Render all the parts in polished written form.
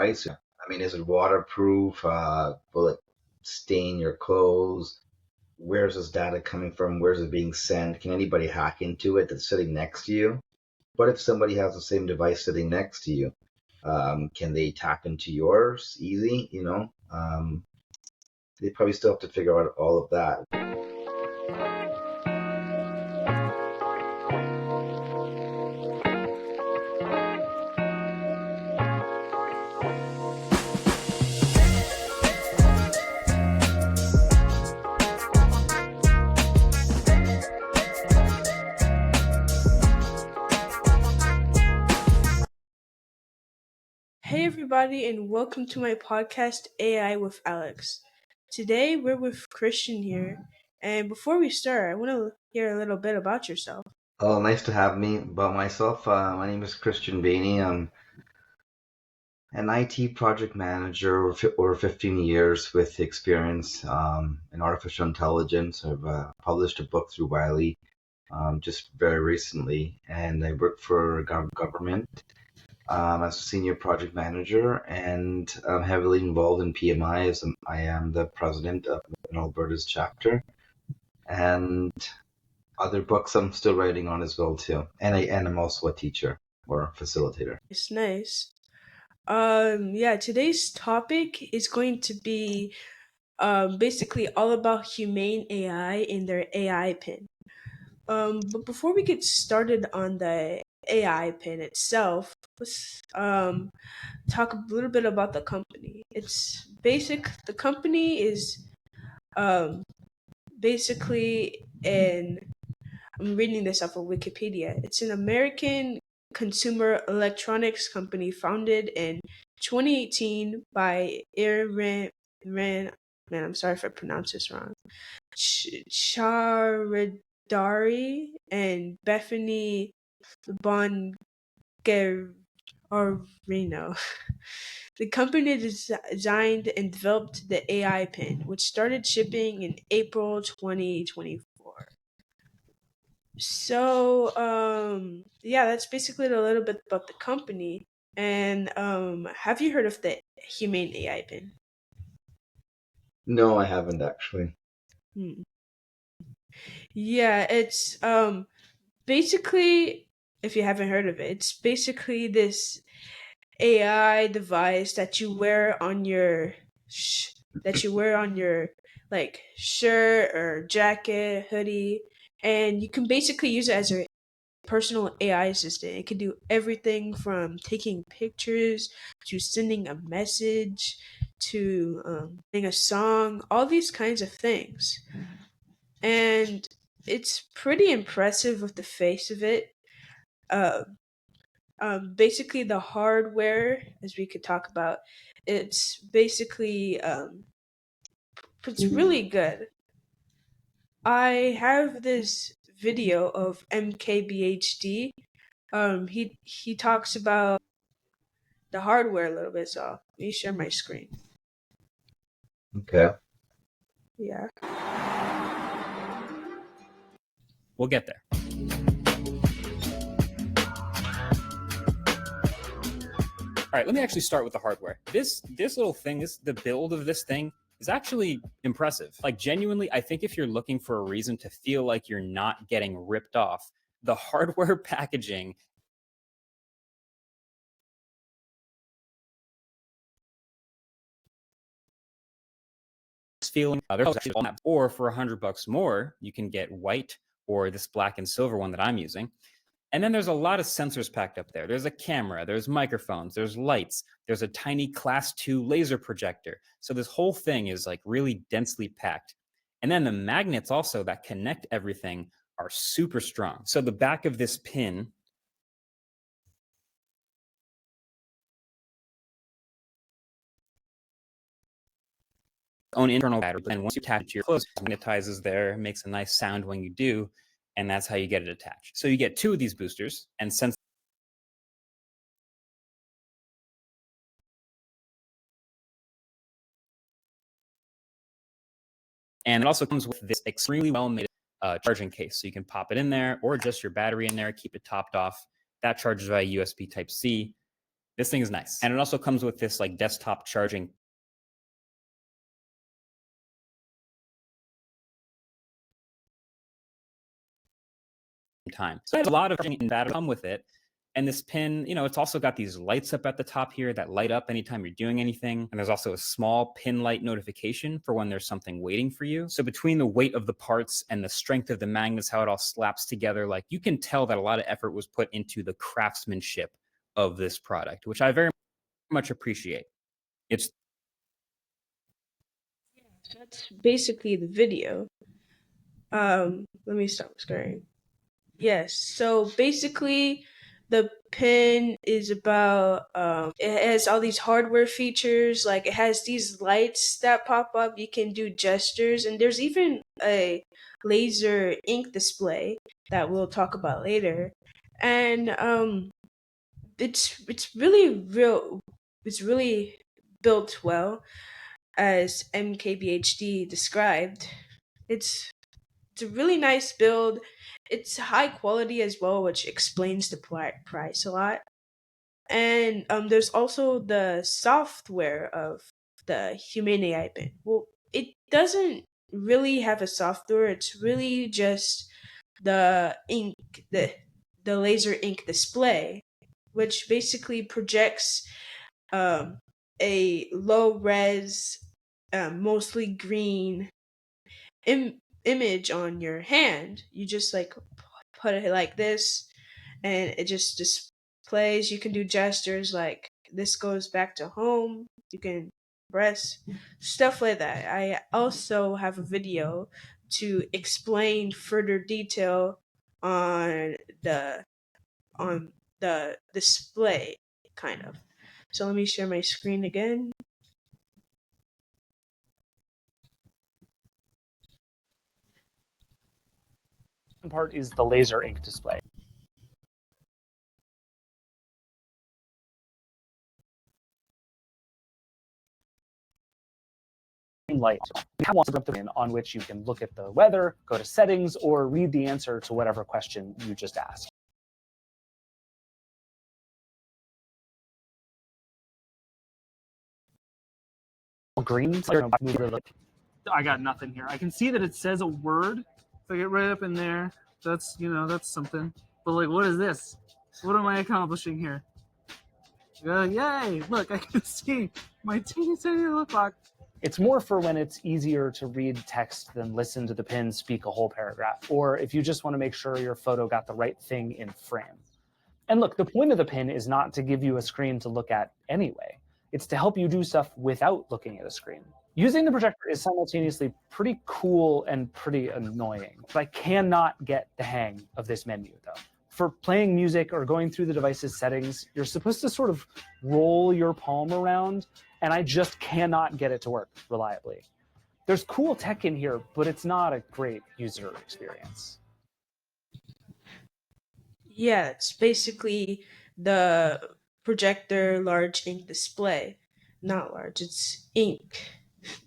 device? I mean, is it waterproof? Will it stain your clothes? Where's this data coming from? Where's it being sent? Can anybody hack into it that's sitting next to you? What if somebody has the same device sitting next to you? Can they tap into yours easy? They probably still have to figure out all of that. Hey, everybody, and welcome to my podcast, AI with Alex. Today, we're with Christian here. And before we start, I want to hear a little bit about yourself. Oh, nice to have me. About myself, my name is Christian Bainey. I'm an IT project manager over 15 years with experience in artificial intelligence. I've published a book through Wiley just very recently, and I work for government as a senior project manager, and I'm heavily involved in PMI as I am the president of Alberta's chapter, and other books I'm still writing on as well too. And I'm also a teacher or facilitator. It's nice. Yeah, today's topic is going to be basically all about Humane AI and their AI pin. But before we get started on the AI pin itself, let's talk a little bit about the company. The company is um, basically an I'm reading this off of Wikipedia. It's an American consumer electronics company founded in 2018 by man, I'm sorry if I pronounce this wrong. Charidari and Bethany Bongarino. The company designed and developed the AI pin, which started shipping in April 2024. So, yeah, that's basically a little bit about the company. And have you heard of the Humane AI Pin? No, I haven't actually. Hmm. Yeah, it's basically, if you haven't heard of it, it's basically this AI device that you wear on your sh- that you wear on your like shirt or jacket, hoodie, and you can basically use it as a personal AI assistant. It can do everything from taking pictures to sending a message to sing a song, all these kinds of things. And it's pretty impressive with the face of it. Uh, Basically, the hardware, as we could talk about, it's basically it's really good. I have this video of MKBHD. He talks about the hardware a little bit, so let me share my screen. Okay. Yeah. We'll get there. All right, let me actually start with the hardware. This little thing, the build of this thing is actually impressive. Like genuinely, I think if you're looking for a reason to feel like you're not getting ripped off, the hardware packaging feeling or for $100 more, you can get white or this black and silver one that I'm using. And then there's a lot of sensors packed up there. There's a camera, there's microphones, there's lights, there's a tiny class 2 laser projector. So this whole thing is like really densely packed. And then the magnets also that connect everything are super strong. So the back of this pin own internal battery, and once you attach it to your clothes, it magnetizes there, makes a nice sound when you do, and that's how you get it attached. So you get 2 of these boosters, and since and it also comes with this extremely well-made charging case, so you can pop it in there or just your battery in there, keep it topped off. That charges via USB Type-C. This thing is nice. And it also comes with this like desktop charging time. So there's a lot of battery come with it. And this pin, it's also got these lights up at the top here that light up anytime you're doing anything. And there's also a small pin light notification for when there's something waiting for you. So between the weight of the parts and the strength of the magnets, how it all slaps together, like you can tell that a lot of effort was put into the craftsmanship of this product, which I very much appreciate. It's That's basically the video. Let me stop sharing. Yes. So basically, the pin is about. It has all these hardware features. Like it has these lights that pop up. You can do gestures, and there's even a laser ink display that we'll talk about later. And it's really real. It's really built well, as MKBHD described. It's it's a really nice build. It's high quality as well, which explains the price a lot. And there's also the software of the Humane AI Pin. Well, it doesn't really have a software. It's really just the ink, the the laser ink display, which basically projects um, a low res, mostly green image on your hand. You just like put it like this, and it just displays. You can do gestures like this goes back to home. You can press stuff like that. I also have a video to explain further detail on the on the display, kind of. So let me share my screen again. Part is the laser ink display. Light. We have one on which you can look at the weather, go to settings, or read the answer to whatever question you just asked. Green. I got nothing here. I can see that it says a word. If I get right up in there, that's that's something. But like, what is this? What am I accomplishing here? Yay! Look, I can see my teeny tiny little clock. It's more for when it's easier to read text than listen to the pin speak a whole paragraph, or if you just want to make sure your photo got the right thing in frame. And look, the point of the pin is not to give you a screen to look at anyway. It's to help you do stuff without looking at a screen. Using the projector is simultaneously pretty cool and pretty annoying. But I cannot get the hang of this menu, though. For playing music or going through the device's settings, you're supposed to sort of roll your palm around, and I just cannot get it to work reliably. There's cool tech in here, but it's not a great user experience. Yeah, it's basically the projector large ink display. Not large, it's ink.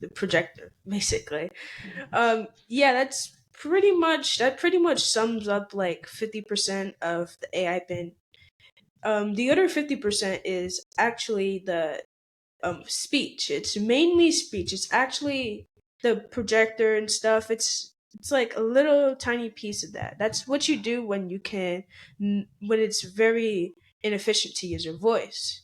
The projector, basically. Yeah, that pretty much sums up like 50% of the AI pin. The other 50% is actually the speech. It's mainly speech. It's actually the projector and stuff. It's like a little tiny piece of that. That's what you do when you can when it's very inefficient to use your voice.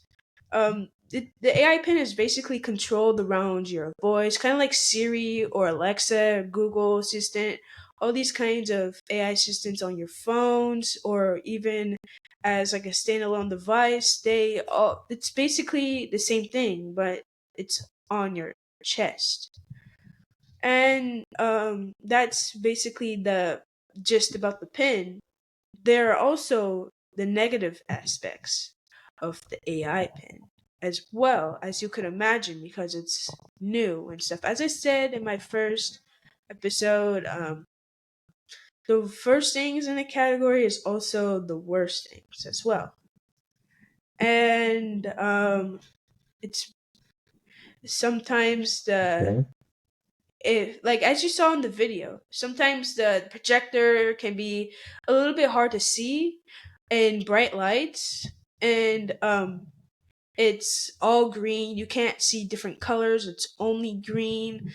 The AI pin is basically controlled around your voice, kind of like Siri or Alexa, Google Assistant, all these kinds of AI assistants on your phones, or even as like a standalone device. They all it's basically the same thing, but it's on your chest. And that's basically the gist about the pin. There are also the negative aspects of the AI pin, as well as you could imagine, because it's new and stuff. As I said in my first episode, the first things in the category is also the worst things as well. And it's sometimes the if like as you saw in the video, sometimes the projector can be a little bit hard to see in bright lights, and it's all green. You can't see different colors. It's only green.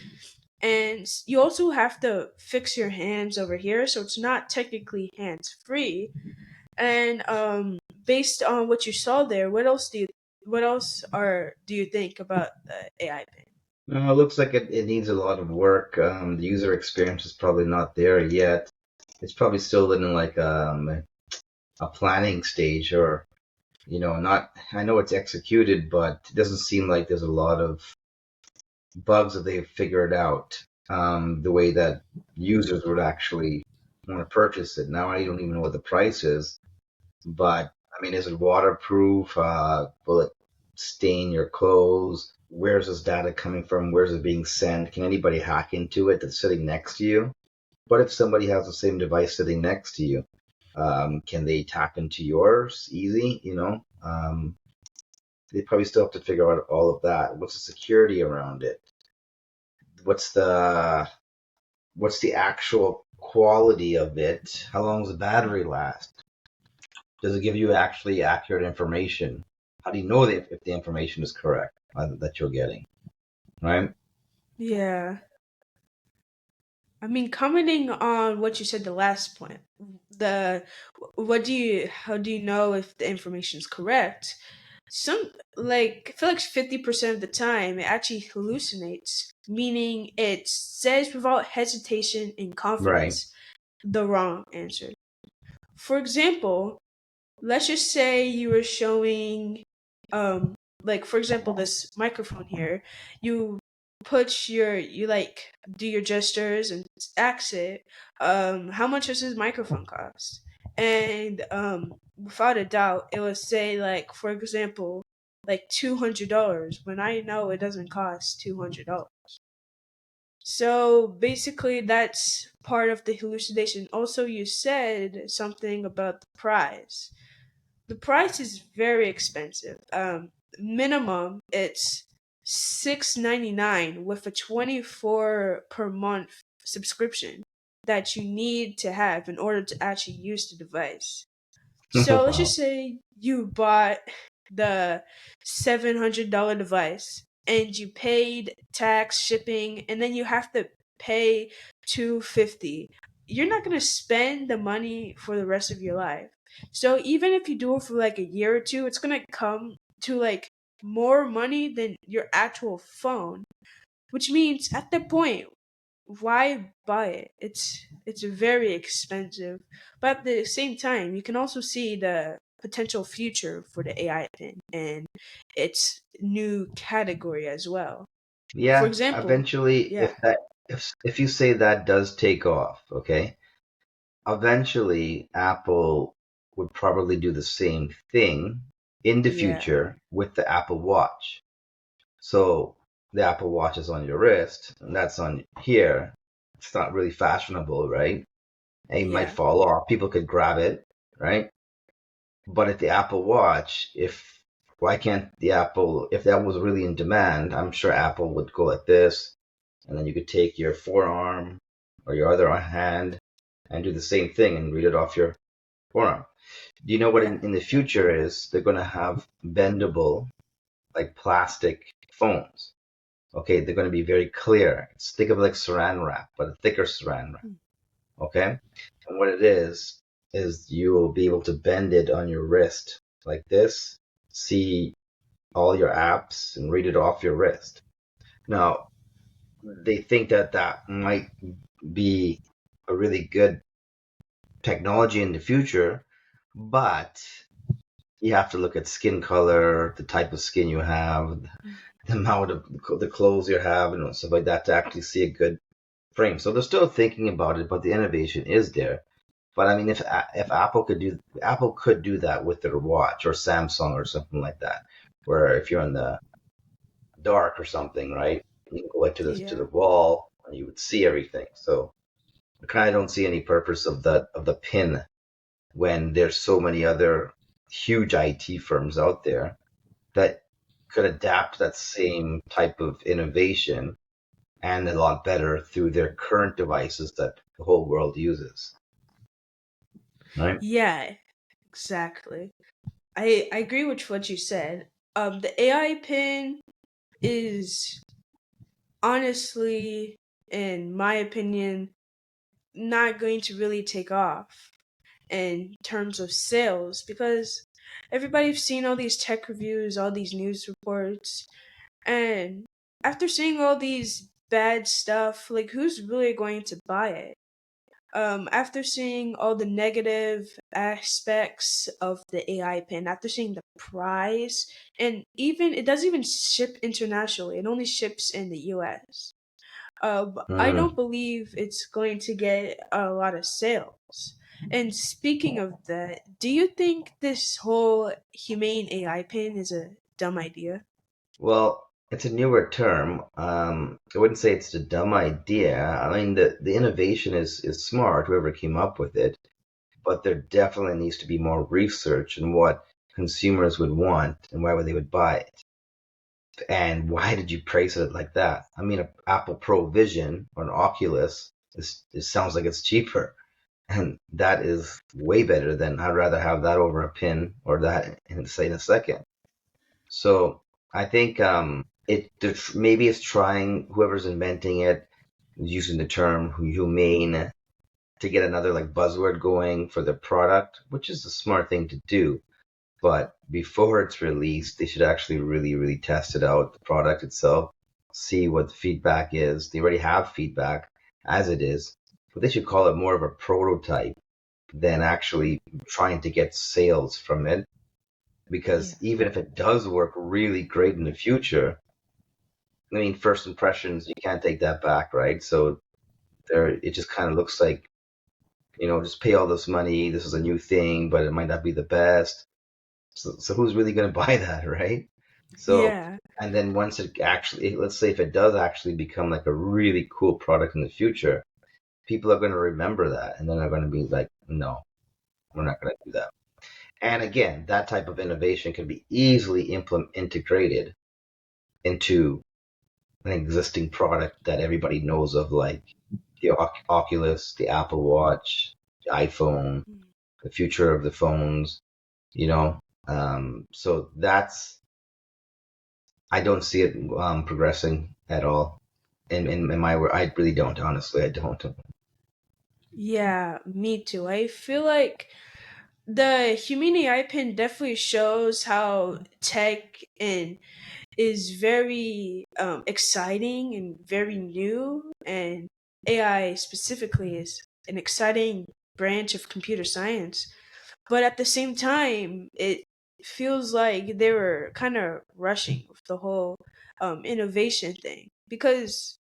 And you also have to fix your hands over here, so it's not technically hands free. And based on what you saw there, what else are do you think about the AI pin? No, it looks like it needs a lot of work. The user experience is probably not there yet. It's probably still in like a planning stage, or not. I know it's executed, but it doesn't seem like there's a lot of bugs that they've figured out. The way that users would actually want to purchase it. Now I don't even know what the price is, but I mean, is it waterproof? Will it stain your clothes? Where's this data coming from? Where's it being sent? Can anybody hack into it that's sitting next to you? What if somebody has the same device sitting next to you? Can they tap into yours easy? They probably still have to figure out all of that. What's the security around it? What's the what's the actual quality of it? How long does the battery last? Does it give you actually accurate information? How do you know if the information is correct that you're getting? Right? Yeah. I mean, commenting on what you said the last point, the how do you know if the information is correct? Some like I feel like 50% of the time it actually hallucinates, meaning it says without hesitation and Right. confidence the wrong answer. For example, let's just say you were showing like for example this microphone here, you you like do your gestures and ask it, how much does this microphone cost? And without a doubt it would say, like, for example, like $200, when I know it doesn't cost $200. So basically that's part of the hallucination. Also, you said something about the price. The price is very expensive. Minimum it's $6.99 with a 24 per month subscription that you need to have in order to actually use the device. So let's Wow. just say you bought the $700 device and you paid tax, shipping, and then you have to pay $250. You're not gonna spend the money for the rest of your life. So even if you do it for like a year or two, it's gonna come to like more money than your actual phone. Which means at that point, why buy it? It's very expensive. But at the same time, you can also see the potential future for the AI pin and its new category as well. For Yeah, example, eventually yeah, if you say that does take off, okay? Eventually Apple would probably do the same thing in the yeah, future with the Apple Watch. So the Apple Watch is on your wrist, and that's on here. It's not really fashionable, right? It might yeah, fall off. People could grab it, right? But if the Apple Watch, if why can't the Apple, if that was really in demand, I'm sure Apple would go like this, and then you could take your forearm or your other hand and do the same thing and read it off your forearm. Do you know what yeah. in the future is? They're going to have bendable, like plastic phones. Okay, they're going to be very clear. Think of it like saran wrap, but a thicker saran wrap. Hmm. Okay, and what it is you will be able to bend it on your wrist like this, see all your apps, and read it off your wrist. Now, they think that that might be a really good technology in the future, but you have to look at skin color, the type of skin you have, the amount of the clothes you have, and stuff like that to actually see a good frame. So they're still thinking about it, but the innovation is there. But I mean, if Apple could do that with their watch or Samsung or something like that, where if you're in the dark or something, right, you can go like to Yeah. the wall and you would see everything. So I kind of don't see any purpose of the pin when there's so many other huge IT firms out there that could adapt that same type of innovation and a lot better through their current devices that the whole world uses, right? Yeah, exactly. I agree with what you said. The AI pin is honestly, in my opinion, not going to really take off in terms of sales because everybody's seen all these tech reviews, all these news reports, and after seeing all these bad stuff, like who's really going to buy it? After seeing all the negative aspects of the AI pin, after seeing the price, and even it doesn't even ship internationally, it only ships in the US. I Mm. don't believe it's going to get a lot of sales. And speaking of that, do you think this whole humane AI pin is a dumb idea? Well, it's a newer term. I wouldn't say it's a dumb idea. I mean, the innovation is smart, whoever came up with it, but there definitely needs to be more research in what consumers would want and why would they would buy it. And why did you price it like that? I mean, an Apple Pro Vision or an Oculus, it sounds like it's cheaper. And that is way better than I'd rather have that over a pin or that in say in a second. So I think maybe it's trying whoever's inventing it using the term humane to get another like buzzword going for the product, which is a smart thing to do. But before it's released, they should actually really, really test it out, the product itself, see what the feedback is. They already have feedback as it is, but they should call it more of a prototype than actually trying to get sales from it. Yeah. Because even if it does work really great in the future, I mean, first impressions, you can't take that back, right? So it just kind of looks like, just pay all this money. This is a new thing, but it might not be the best. So who's really going to buy that, right? So, Yeah. and then once it actually, let's say if it does actually become like a really cool product in the future, people are going to remember that, and then they're going to be like, no, we're not going to do that. And again, that type of innovation can be easily integrated into an existing product that everybody knows of, like the Oculus, the Apple Watch, the iPhone, Mm. the future of the phones, you know. So I don't see it progressing at all. In my world, I really don't. Honestly, I don't. Yeah, me too. I feel like the Humane AI pin definitely shows how tech and is very exciting and very new, and AI specifically is an exciting branch of computer science. But at the same time, it feels like they were kind of rushing with the whole innovation thing because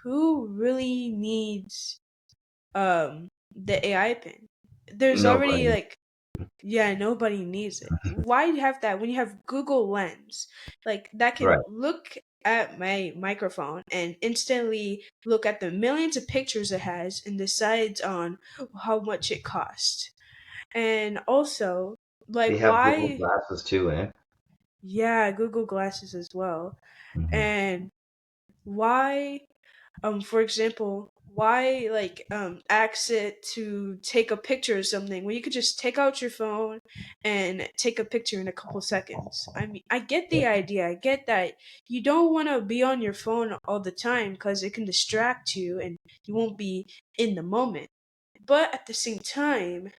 who really needs the AI pin? There's already Nobody. like yeah, nobody needs it. Why have that when you have Google Lens? Like that can Right. look at my microphone and instantly look at the millions of pictures it has and decides on how much it costs. And also, They like have Google why Glasses too, eh? yeah, Google Glasses as well. Hmm. And why for example, why ask it to take a picture of something when you could just take out your phone and take a picture in a couple seconds? I mean, I get the idea. I get that you don't want to be on your phone all the time because it can distract you and you won't be in the moment. But at the same time,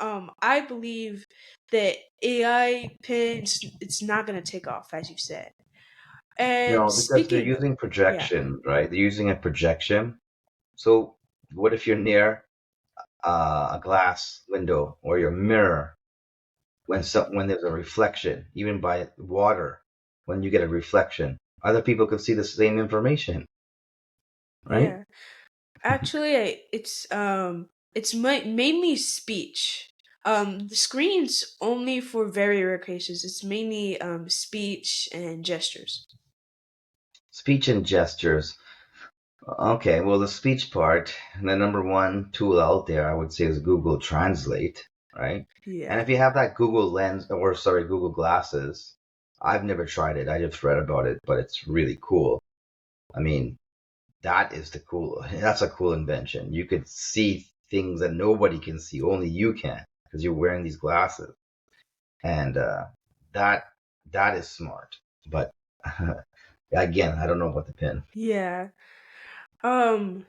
I believe that AI pins it's not gonna take off as you said. And No, because they're speaking of using yeah, projection, right? They're using a projection. So what if you're near a glass window or your mirror when there's a reflection, even by water, when you get a reflection, other people can see the same information, right? yeah. Actually, it's mainly speech. The screen's only for very rare cases. It's mainly speech and gestures. Speech and gestures. Okay, well, the speech part, the number one tool out there, I would say, is Google Translate, right? And Yeah, if you have that Google Lens, or sorry, Google Glasses, I've never tried it. I just read about it, but it's really cool. I mean, that's a cool invention. You could see things that nobody can see, only you can, because you're wearing these glasses. And that That is smart. But again, I don't know about the pin. Yeah. Um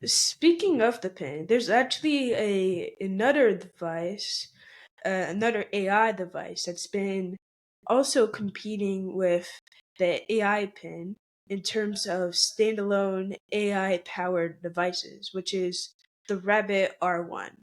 Speaking of the pin, there's actually a another device, another AI device that's been also competing with the AI pin in terms of standalone AI powered devices, which is the Rabbit R1.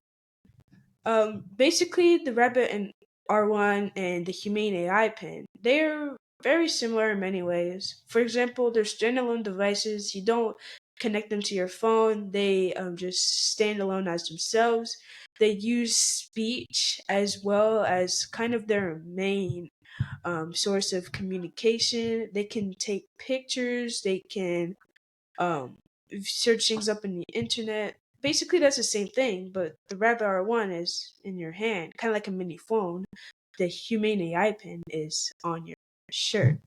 Basically, the Rabbit and R1 and the Humane AI Pin, they're very similar in many ways. For example, they're standalone devices. You don't connect them to your phone. They just stand alone as themselves. They use speech as well as kind of their main source of communication. They can take pictures. They can um, search things up in the internet. Basically, that's the same thing, but the Rabbit R1 is in your hand, kind of like a mini phone. The Humane AI Pin is on your shirt.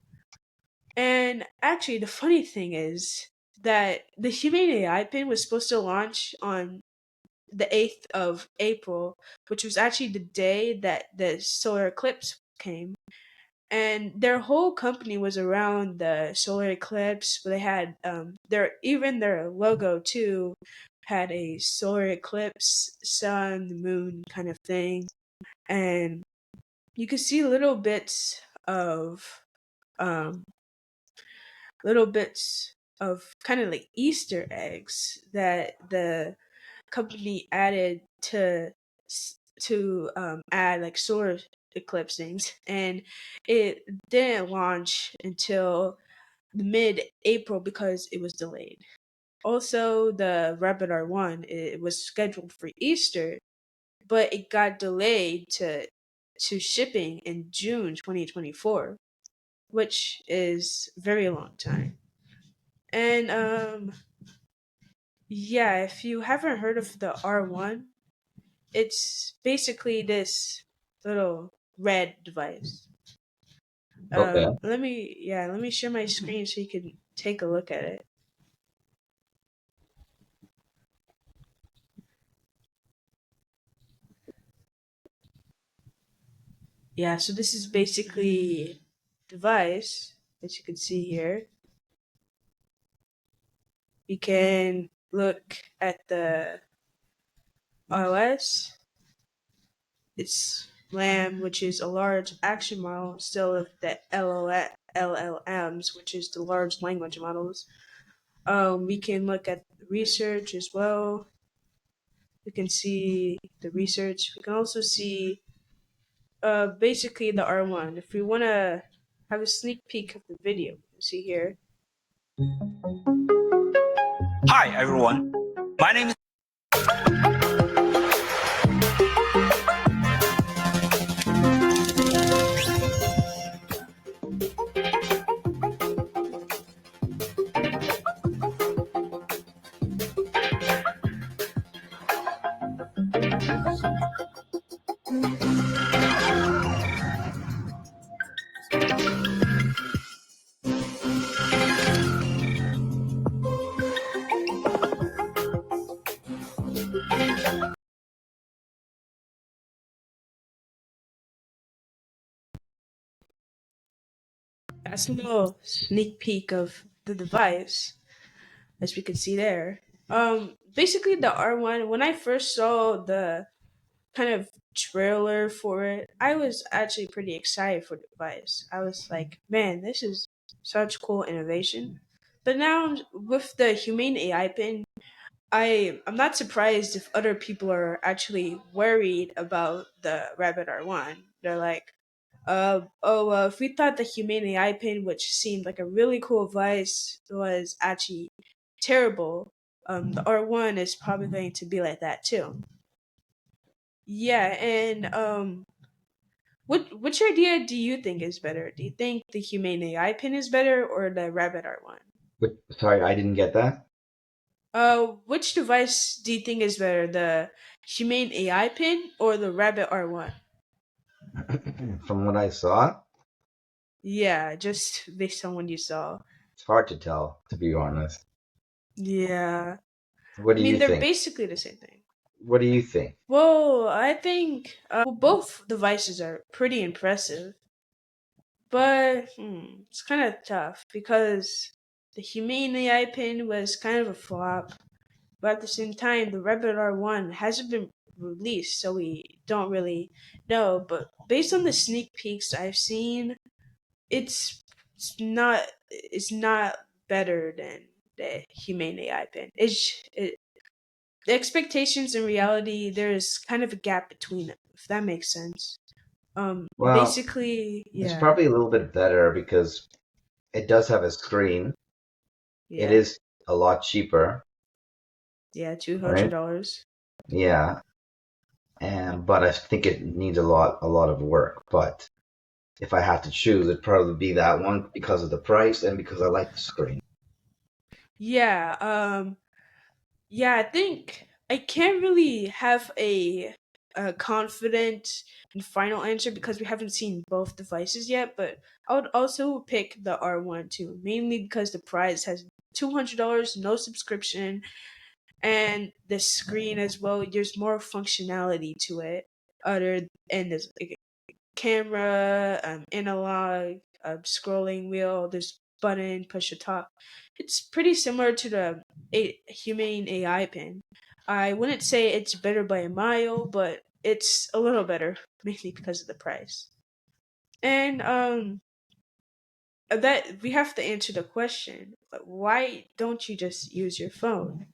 And actually, the funny thing is that the Humane AI Pin was supposed to launch on the 8th of April, which was actually the day that the solar eclipse came, and their whole company was around the solar eclipse. But they had their logo too had a solar eclipse, sun, the moon kind of thing, and you could see um little bits of kind of like Easter eggs that the company added to add like solar eclipse things, and it didn't launch until mid-April because it was delayed. Also, the Rabbit R1, it was scheduled for Easter, but it got delayed to shipping in June 2024, which is a very long time. And yeah, if you haven't heard of the R1, it's basically this little red device. Okay. Let me share my screen so you can take a look at it. Yeah, so this is basically device, as you can see here. You can look at the OS. It's LAM, which is a large action model, still of the LLMs, which is the large language models. We can look at the research as well. We can see the research. We can also see basically the R1. If we want to have a sneak peek of the video, see here. Hi everyone, my name is That's a little sneak peek of the device, as we can see there. Basically the R1. When I first saw the kind of trailer for it, I was actually pretty excited for the device. I was like, man, this is such cool innovation. But now with the Humane AI Pin, I'm not surprised if other people are actually worried about the Rabbit R1. They're like, if we thought the Humane AI Pin, which seemed like a really cool device, was actually terrible, the R1 is probably going to be like that too. Yeah, and which idea do you think is better? Do you think the Humane AI Pin is better or the Rabbit R1? But sorry, I didn't get that. Which device do you think is better, the Humane AI Pin or the Rabbit R1? From what I saw, Yeah, just based on what you saw. it's hard to tell, to be honest. Yeah, What I do you mean they're think? basically the same thing. What do you think? Well, I think both devices are pretty impressive. But it's kind of tough because the Humane AI Pin was kind of a flop. But at the same time, the Rabbit R1 hasn't been released, so we don't really know. But based on the sneak peeks I've seen, it's not better than the Humane AI Pin. The expectations and reality, there's kind of a gap between them, if that makes sense. Well, Basically, it's yeah, probably a little bit better because it does have a screen. It yeah, is a lot cheaper, yeah, two hundred right? dollars. Yeah, and but I think it needs a lot of work. But if I had to choose, it'd probably be that one because of the price and because I like the screen. Yeah, yeah, I think I can't really have a confident and final answer because we haven't seen both devices yet. But I would also pick the R1 too, mainly because the price has $200, no subscription, and the screen as well. There's more functionality to it, other and there's like camera, analog, scrolling wheel. There's button, push to talk. It's pretty similar to the Humane AI Pin. I wouldn't say it's better by a mile, but it's a little better, mainly because of the price. And that we have to answer the question: why don't you just use your phone?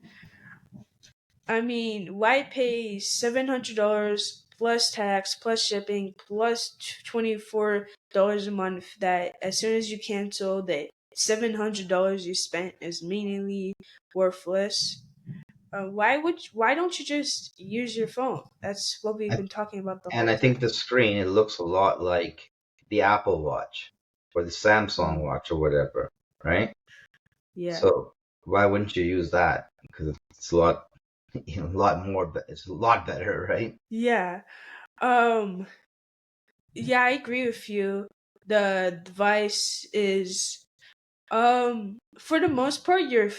I mean, why pay $700 plus tax, plus shipping, plus $24 a month that as soon as you cancel, that $700 you spent is meaningfully worthless? Why don't you just use your phone? That's what we've I, been talking about the and whole I think the time. screen, it looks a lot like the Apple Watch or the Samsung Mm, Watch or whatever, right? yeah. So why wouldn't you use that? Because it's a lot, a lot more. It's a lot better, right? Yeah. Um yeah, I agree with you. The device is for the most part, your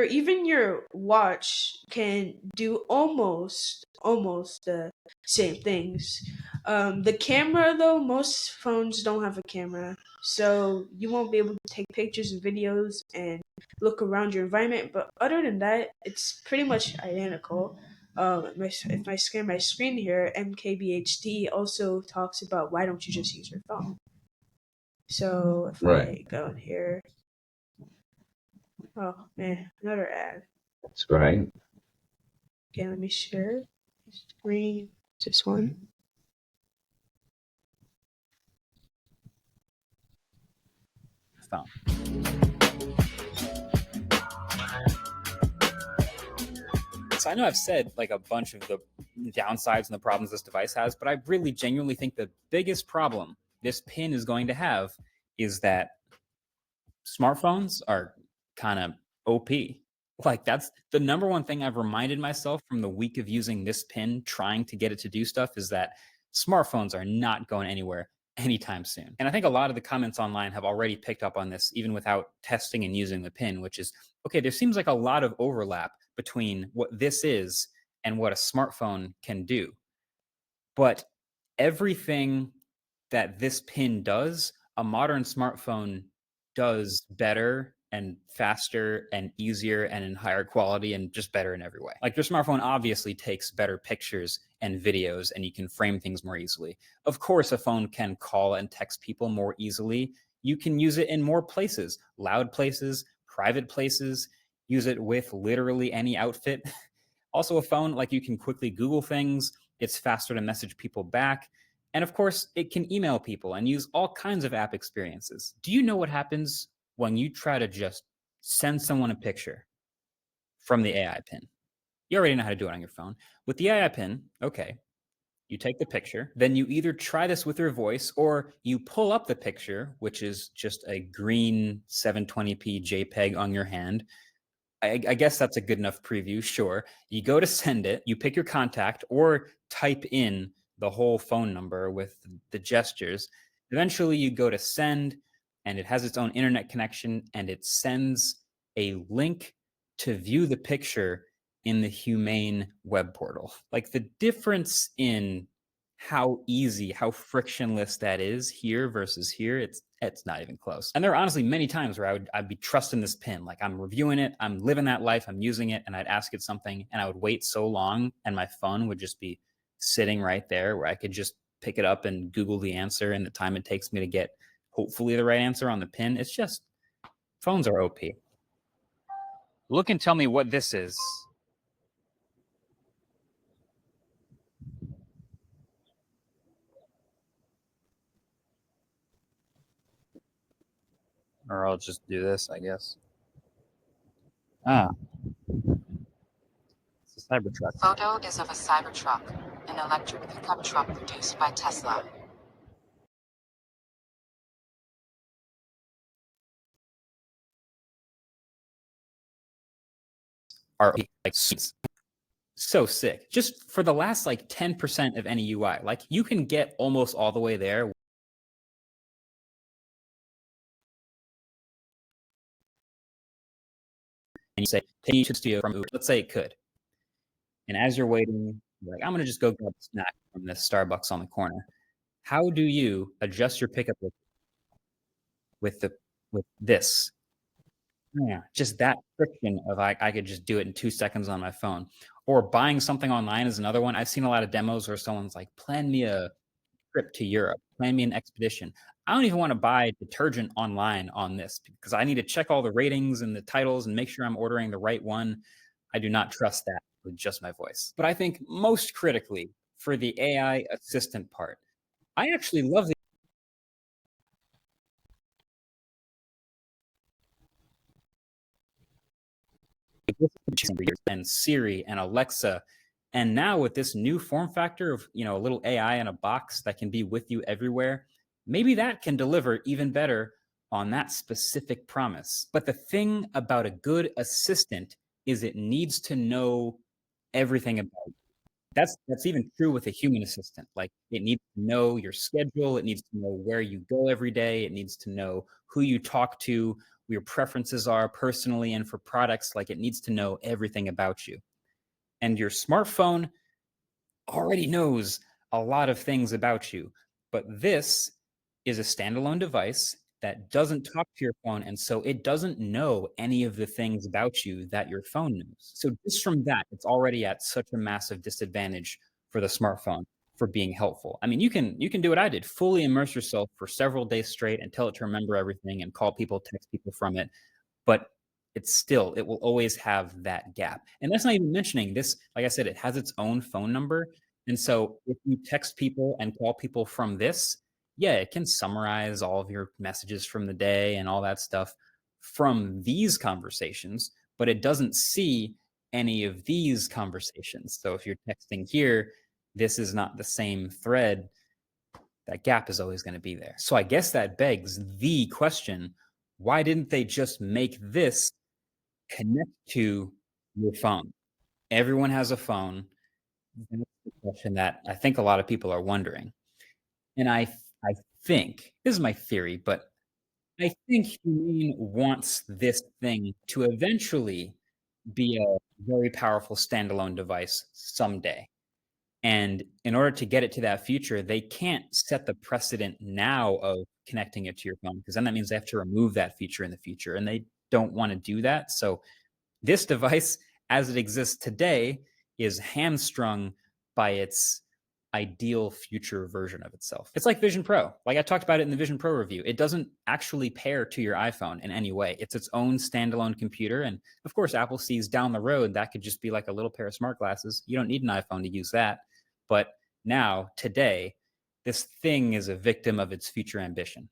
even your watch can do almost the same things. The camera though, most phones don't have a camera, so you won't be able to take pictures and videos and look around your environment. But other than that, it's pretty much identical. If I scan my screen here, MKBHD also talks about why don't you just use your phone. So if Right. I go in here, oh man, another ad. That's right. Okay, let me share screen. This one. Phone. So I know I've said like a bunch of the downsides and the problems this device has, but I really genuinely think the biggest problem this pin is going to have is that smartphones are kind of OP. Like that's the number one thing I've reminded myself from the week of using this pin, trying to get it to do stuff, is that smartphones are not going anywhere anytime soon. And I think a lot of the comments online have already picked up on this, even without testing and using the pin, which is okay, there seems like a lot of overlap between what this is and what a smartphone can do. But everything that this pin does, a modern smartphone does better and faster and easier and in higher quality and just better in every way. Like your smartphone obviously takes better pictures and videos and you can frame things more easily. Of course, a phone can call and text people more easily. You can use it in more places, loud places, private places, use it with literally any outfit. Also, a phone, like you can quickly Google things, it's faster to message people back. And of course, it can email people and use all kinds of app experiences. Do you know what happens when you try to just send someone a picture from the AI pin? You already know how to do it on your phone. With the AI pin, okay, you take the picture, then you either try this with your voice or you pull up the picture, which is just a green 720p JPEG on your hand. I guess that's a good enough preview. Sure. You go to send it, you pick your contact or type in the whole phone number with the gestures. Eventually, you go to send, and it has its own internet connection, and it sends a link to view the picture in the Humane web portal. Like the difference in how easy, how frictionless that is here versus here, it's not even close. And there are honestly many times where I'd be trusting this pin. Like I'm reviewing it, I'm living that life, I'm using it, and I'd ask it something, and I would wait so long, and my phone would just be sitting right there where I could just pick it up and Google the answer and the time it takes me to get hopefully the right answer on the pin. It's just phones are OP. Look and tell me what this is. Or I'll just do this, I guess. Ah, it's a Cybertruck. Photo is of a Cybertruck, an electric pickup truck produced by Tesla. Are like so sick. Just for the last like 10% of any UI, like you can get almost all the way there. And you say, take me to the studio from Uber. Let's say it could. And as you're waiting, you're like, I'm going to just go grab a snack from this Starbucks on the corner. How do you adjust your pickup with this? Yeah, just that friction of I could just do it in 2 seconds on my phone. Or buying something online is another one. I've seen a lot of demos where someone's like, plan me a trip to Europe, plan me an expedition. I don't even want to buy detergent online on this because I need to check all the ratings and the titles and make sure I'm ordering the right one. I do not trust that with just my voice. But I think most critically for the AI assistant part, I actually love the and Siri and Alexa. And now with this new form factor of, a little AI in a box that can be with you everywhere, maybe that can deliver even better on that specific promise. But the thing about a good assistant is it needs to know everything about you. That's even true with a human assistant. Like it needs to know your schedule, it needs to know where you go every day, it needs to know who you talk to, who your preferences are personally and for products. Like it needs to know everything about you. And your smartphone already knows a lot of things about you. But this is a standalone device that doesn't talk to your phone. And so it doesn't know any of the things about you that your phone knows. So just from that, it's already at such a massive disadvantage for the smartphone for being helpful. I mean, you can do what I did, fully immerse yourself for several days straight and tell it to remember everything and call people, text people from it. But it will always have that gap. And that's not even mentioning this. Like I said, it has its own phone number. And so if you text people and call people from this, yeah, it can summarize all of your messages from the day and all that stuff from these conversations, but it doesn't see any of these conversations. So if you're texting here, this is not the same thread. That gap is always going to be there. So I guess that begs the question, why didn't they just make this connect to your phone? Everyone has a phone. That's the question that I think a lot of people are wondering. And I think, this is my theory, but I think Humane wants this thing to eventually be a very powerful standalone device someday. And in order to get it to that future, they can't set the precedent now of connecting it to your phone because then that means they have to remove that feature in the future. And they don't want to do that. So this device, as it exists today, is hamstrung by its ideal future version of itself. It's like Vision Pro. Like I talked about it in the Vision Pro review. It doesn't actually pair to your iPhone in any way. It's its own standalone computer. And of course, Apple sees down the road that could just be like a little pair of smart glasses. You don't need an iPhone to use that. But now, today, this thing is a victim of its future ambition.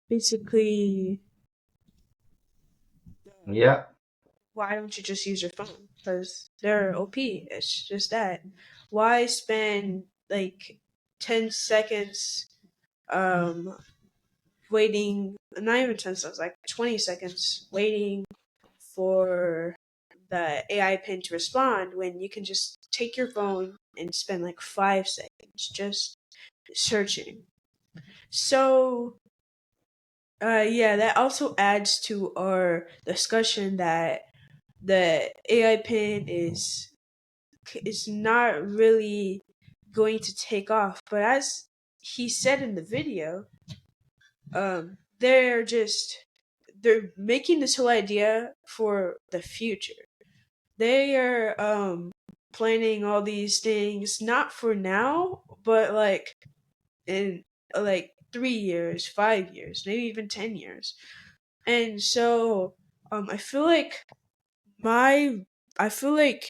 Basically, Yeah. why don't you just use your phone? Because they're OP. It's just that. Why spend like 10 seconds waiting, not even 10 seconds, like 20 seconds waiting for the AI pin to respond when you can just take your phone and spend like 5 seconds just searching? So, yeah, that also adds to our discussion that the AI pin is not really going to take off. But as he said in the video, they're making this whole idea for the future. They are planning all these things not for now, but like in like 3 years, 5 years, maybe even 10 years. And so I feel like my I feel like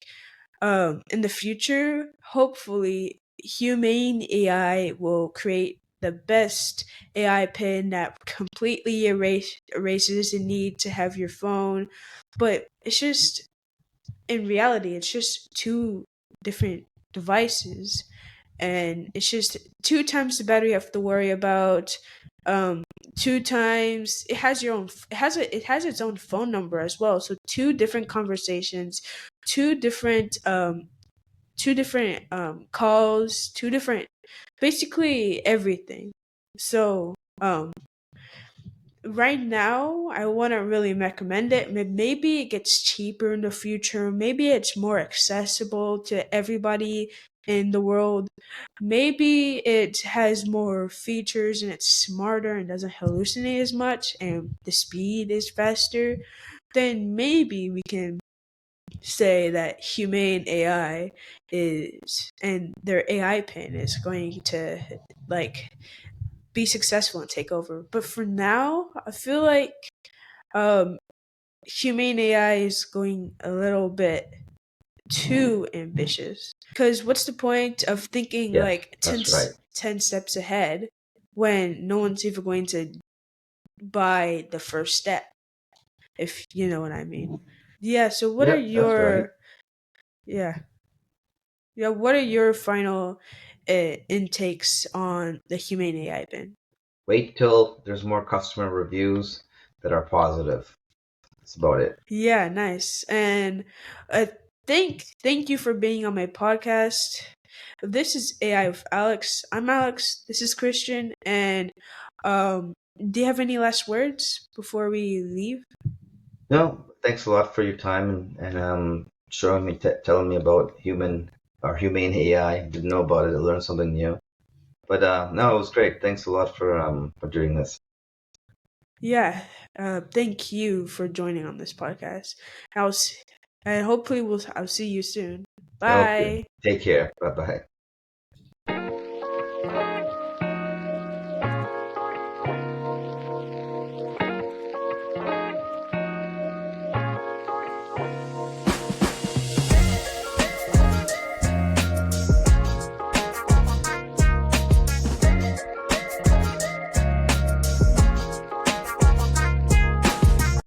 in the future, hopefully, Humane AI will create the best AI pin that completely erases the need to have your phone. But it's just, in reality, it's just two different devices, and it's just 2 times the battery you have to worry about. Um, 2 times it has its own phone number as well. So two different conversations, two different calls, two different, basically everything. So right now I wouldn't really recommend it. Maybe it gets cheaper in the future. Maybe it's more accessible to everybody in the world. Maybe it has more features and it's smarter and doesn't hallucinate as much and the speed is faster. Then maybe we can say that Humane AI is and their AI pin is going to like be successful and take over. But for now, I feel like um Humane AI is going a little bit too ambitious. Because what's the point of thinking Yes, like that's right. 10 steps ahead when no one's even going to buy the first step, if you know what I mean? Yeah, so what are Yep, that's right. yeah. Yeah, what are your final intakes on the Humane AI bin? Wait till there's more customer reviews that are positive. That's about it. Yeah, nice. And thank you for being on my podcast. This is AI with Alex. I'm Alex. This is Christian. And do you have any last words before we leave? No, thanks a lot for your time and showing me, telling me about humane AI. Didn't know about it. I learned something new. But no, it was great. Thanks a lot for doing this. Yeah. Thank you for joining on this podcast. I'll s- and hopefully I'll see you soon. Okay. Bye. Take care. Bye bye.